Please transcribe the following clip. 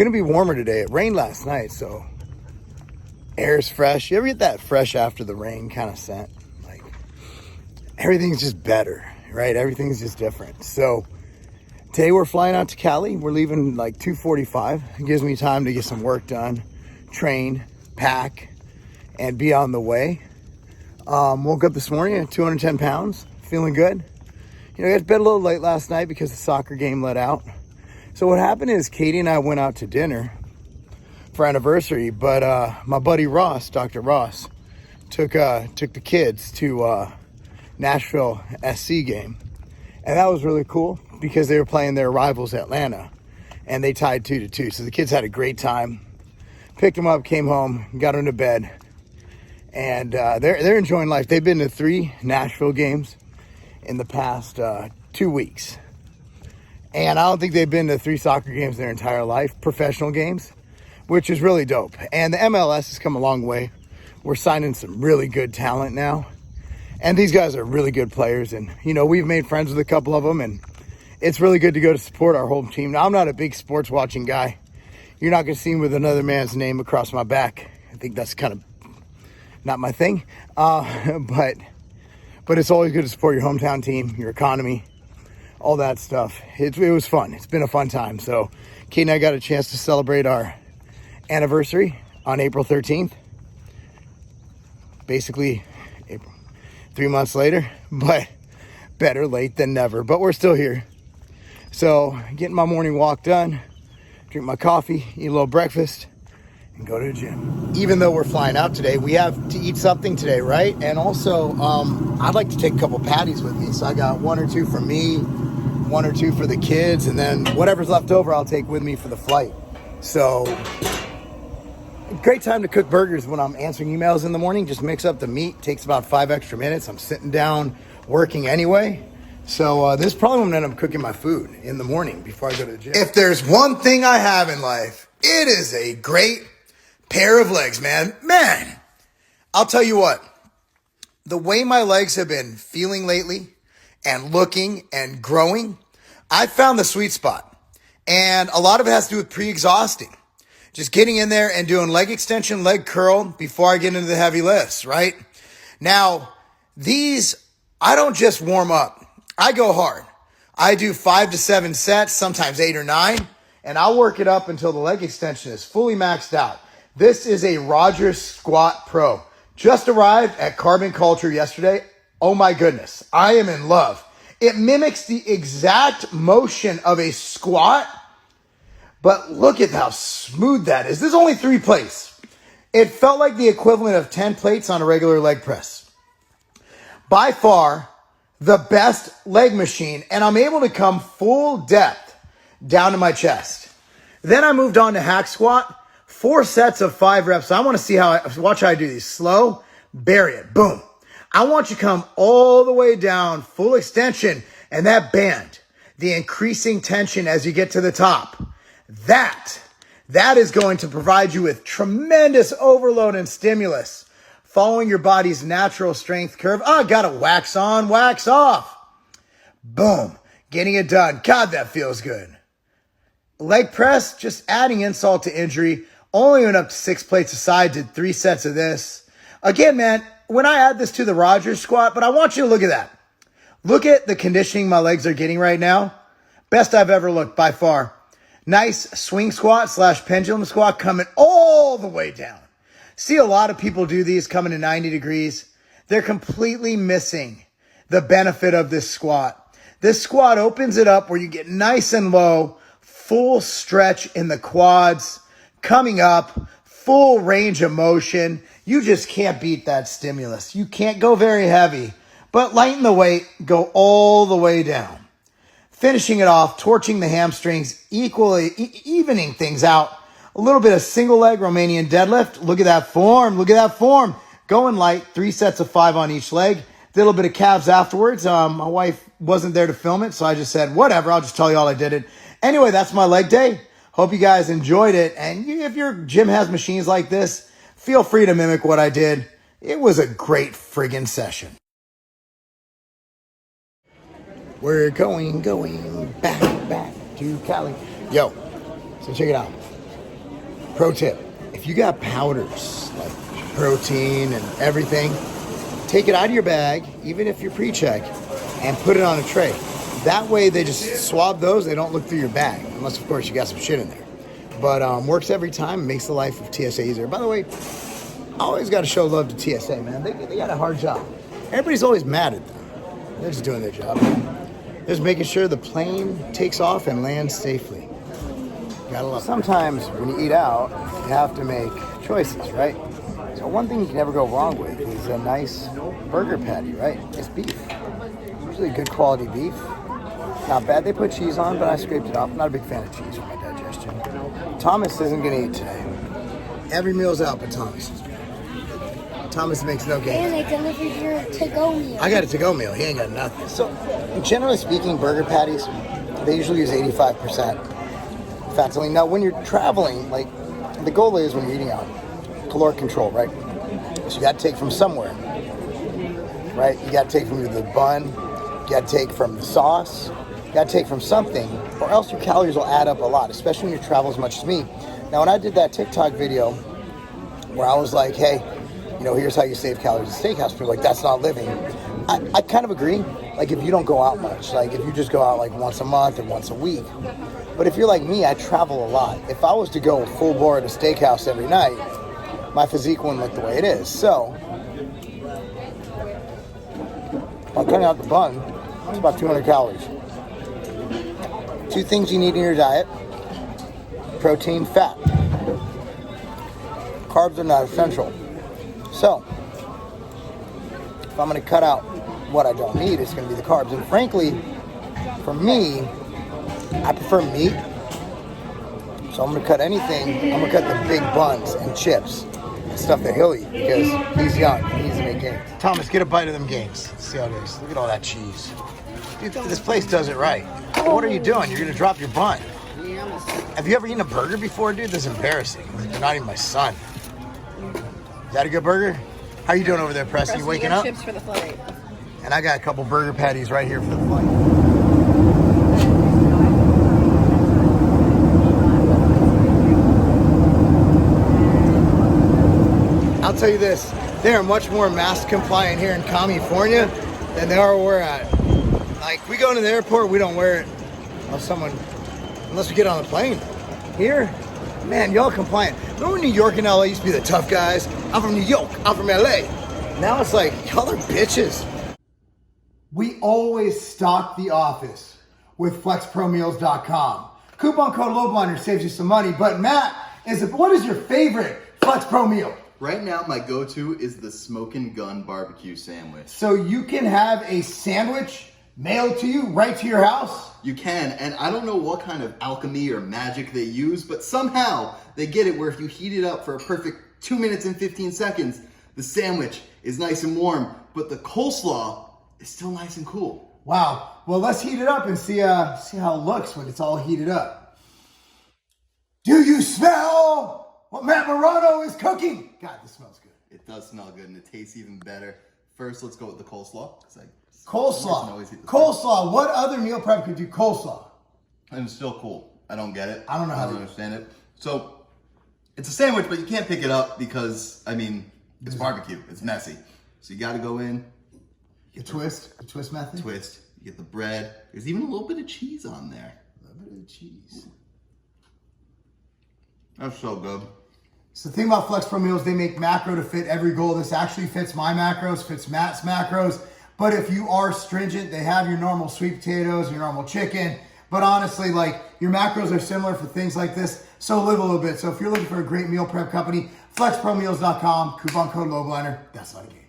Gonna be warmer today. It rained last night, so air's fresh. You ever get that fresh after the rain kind of scent? Like, everything's just better, right? Everything's just different. So today we're flying out to Cali. We're leaving like 2:45. It gives me time to get some work done, train, pack, and be on the way. Woke up this morning at 210 pounds, feeling good. I got to bed a little late last night because the soccer game let out. So what happened is Katie and I went out to dinner for anniversary, but my buddy Ross, Dr. Ross, took the kids to Nashville SC game. And that was really cool because they were playing their rivals Atlanta, and they tied 2-2. So the kids had a great time. Picked them up, came home, got them to bed, and they're enjoying life. They've been to 3 Nashville games in the past 2 weeks. And I don't think they've been to 3 soccer games their entire life, professional games, which is really dope. And the MLS has come a long way. We're signing some really good talent now. And these guys are really good players. And, we've made friends with a couple of them. And it's really good to go to support our home team. Now, I'm not a big sports watching guy. You're not going to see me with another man's name across my back. I think that's kind of not my thing. But it's always good to support your hometown team, your economy, all that stuff. It was fun. It's been a fun time. So Kate and I got a chance to celebrate our anniversary on April 13th. Basically, 3 months later, but better late than never. But we're still here. So getting my morning walk done, drink my coffee, eat a little breakfast, and go to the gym. Even though we're flying out today, we have to eat something today, right? And also, I'd like to take a couple patties with me. So I got 1 or 2 for me, 1 or 2 for the kids, and then whatever's left over, I'll take with me for the flight. So, great time to cook burgers when I'm answering emails in the morning. Just mix up the meat. Takes about 5 extra minutes. I'm sitting down working anyway. So this probably won't end up cooking my food in the morning before I go to the gym. If there's one thing I have in life, it is a great pair of legs, man. Man, I'll tell you what. The way my legs have been feeling lately and looking and growing, I found the sweet spot. And a lot of it has to do with pre-exhausting. Just getting in there and doing leg extension, leg curl before I get into the heavy lifts, right? Now, these, I don't just warm up. I go hard. I do 5 to 7 sets, sometimes 8 or 9, and I'll work it up until the leg extension is fully maxed out. This is a Rogers Squat Pro. Just arrived at Carbon Culture yesterday. Oh my goodness, I am in love. It mimics the exact motion of a squat, but look at how smooth that is. This is only 3 plates. It felt like the equivalent of 10 plates on a regular leg press. By far, the best leg machine, and I'm able to come full depth down to my chest. Then I moved on to hack squat, 4 sets of 5 reps. I want to see watch how I do these. Slow, bury it, boom. I want you to come all the way down, full extension, and that band, the increasing tension as you get to the top. That is going to provide you with tremendous overload and stimulus, following your body's natural strength curve. Gotta wax on, wax off. Boom, getting it done. God, that feels good. Leg press, just adding insult to injury. Only went up to 6 plates aside, did 3 sets of this. Again, man, when I add this to the Rogers squat, but I want you to look at that. Look at the conditioning my legs are getting right now. Best I've ever looked by far. Nice swing squat / pendulum squat coming all the way down. See a lot of people do these coming to 90 degrees. They're completely missing the benefit of this squat. This squat opens it up where you get nice and low, full stretch in the quads, coming up, full range of motion. You just can't beat that stimulus. You can't go very heavy, but lighten the weight, go all the way down. Finishing it off, torching the hamstrings, evening things out. A little bit of single leg Romanian deadlift. Look at that form. Look at that form. Going light, 3 sets of 5 on each leg. Did a little bit of calves afterwards. My wife wasn't there to film it, so I just said, whatever, I'll just tell you all I did it. Anyway, that's my leg day. Hope you guys enjoyed it. And if your gym has machines like this, feel free to mimic what I did. It was a great friggin' session. We're going back to Cali. Yo, so check it out. Pro tip, if you got powders like protein and everything, take it out of your bag, even if you're pre-check, and put it on a tray. That way they just swab those, they don't look through your bag, unless of course you got some shit in there. But works every time, makes the life of TSA easier. By the way, I always got to show love to TSA, man. They got a hard job. Everybody's always mad at them. They're just doing their job. They're just making sure the plane takes off and lands safely. Gotta love. Sometimes when you eat out, you have to make choices, right? So one thing you can never go wrong with is a nice burger patty, right? It's beef. It's usually good quality beef. Not bad. They put cheese on, but I scraped it off. I'm not a big fan of cheese for my digestion. Thomas isn't gonna eat today. Every meal's out but Thomas. Thomas makes no gains. And they delivered your to-go meal. I got a to-go meal. He ain't got nothing. So, generally speaking, burger patties, they usually use 85% fats only. Now, when you're traveling, like, the goal is when you're eating out, caloric control, right? So you got to take from somewhere, right? You got to take from the bun, you got to take from the sauce, you got to take from something, or else your calories will add up a lot, especially when you travel as much as me. Now, when I did that TikTok video where I was like, hey, you know, here's how you save calories at steakhouse, people are like, that's not living. I kind of agree. Like, if you don't go out much, like if you just go out like once a month or once a week. But if you're like me, I travel a lot. If I was to go full bore at a steakhouse every night, my physique wouldn't look the way it is. So, by cutting out the bun, it's about 200 calories. 2 things you need in your diet: protein, fat. Carbs are not essential. So, if I'm going to cut out what I don't need, it's going to be the carbs. And frankly, for me, I prefer meat. So I'm going to cut anything. I'm going to cut the big buns and chips and stuff that he'll eat because he's young and he needs to make gains. Thomas, get a bite of them gains. Let's see how it is. Look at all that cheese. Dude, this place does it right. What are you doing? You're going to drop your bun. Have you ever eaten a burger before, dude? That's embarrassing. You're not even my son. Is that a good burger? How you doing over there, Preston? You waking up? Chips for the flight. And I got a couple burger patties right here for the flight. I'll tell you this, they are much more mask compliant here in California than they are where we're at. Like, we go to the airport, we don't wear it unless we get on the plane. Here, man, y'all compliant. Remember when New York and LA used to be the tough guys? I'm from New York, I'm from LA. Now it's like, y'all are bitches. We always stock the office with flexpromeals.com. Coupon code Lobliner saves you some money, but Matt, what is your favorite Flex Pro meal? Right now, my go-to is the Smokin' Gun Barbecue Sandwich. So you can have a sandwich mailed to you right to your house? You can, and I don't know what kind of alchemy or magic they use, but somehow they get it where if you heat it up for a perfect 2 minutes and 15 seconds, the sandwich is nice and warm, but the coleslaw is still nice and cool. Wow. Well, let's heat it up and see how it looks when it's all heated up. Do you smell what Matt Morano is cooking? God, this smells good. It does smell good, and it tastes even better. First, let's go with the coleslaw. Coleslaw. Coleslaw. What other meal prep could do coleslaw? And it's still cool. I don't get it. I don't know how I don't understand it. So, it's a sandwich, but you can't pick it up because, I mean, it's barbecue. It's messy. So you got to go in. The twist method? Twist. You get the bread. There's even a little bit of cheese on there. A little bit of cheese. That's so good. So the thing about Flex Pro meals, they make macro to fit every goal. This actually fits my macros, fits Matt's macros. But if you are stringent, they have your normal sweet potatoes, your normal chicken. But honestly, like, your macros are similar for things like this. So live a little bit. So if you're looking for a great meal prep company, flexpromeals.com, coupon code Lobliner. That's not a game.